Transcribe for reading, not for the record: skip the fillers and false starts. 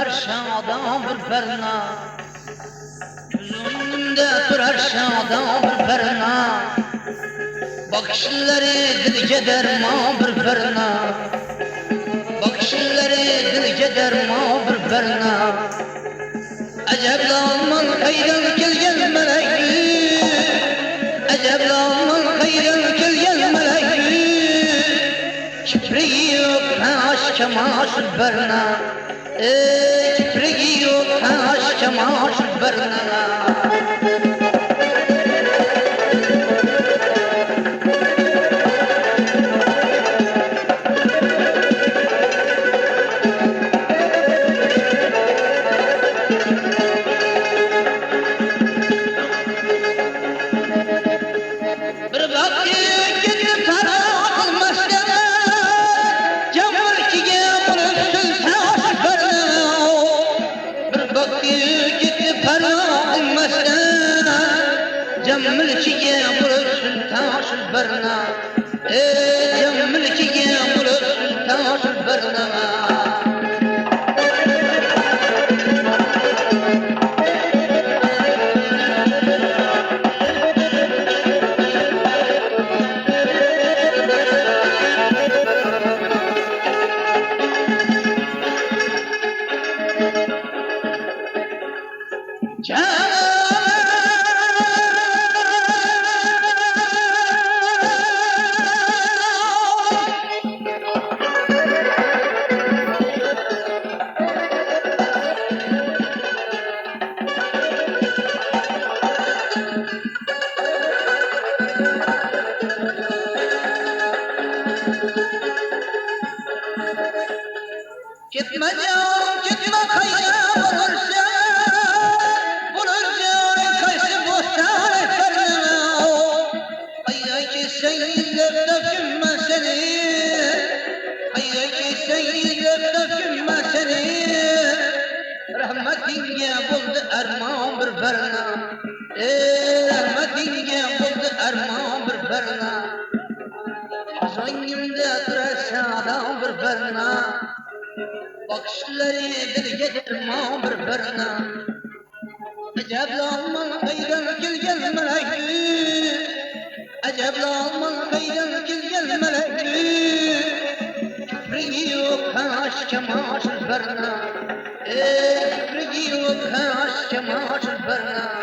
turar şadan bir berna, gözümde turar şadan bir berna. Bakışları dilge derman bir berna, bakışları dilge derman bir berna. Acep zaman kaydan kelgen melekli, acep zaman kaydan kelgen melekli. Kipriği yok aşk kemaşır berna, kipriği yok aşk kemaşır berna. Cemmilkiye bulursun taşır berna, cemmilkiye bulursun taşır berna. Gitme canım, gitme kayda bulursa, bulursa kaysı bostan etlerine. Ay ki sen izler dökünme seni, ay ki sen izler dökünme seni. Rahmetinge buldu erman bir berna, rahmetinge buldu erman bir berna. Zangimde durar şadan bir berna, bakışları dilge derman bir berna. Acablanman kaydan kelgen melekli, acablanman kaydan kelgen melekli. Kipriği yok aşk kemaşır berna, kipriği yok aşk kemaşır berna.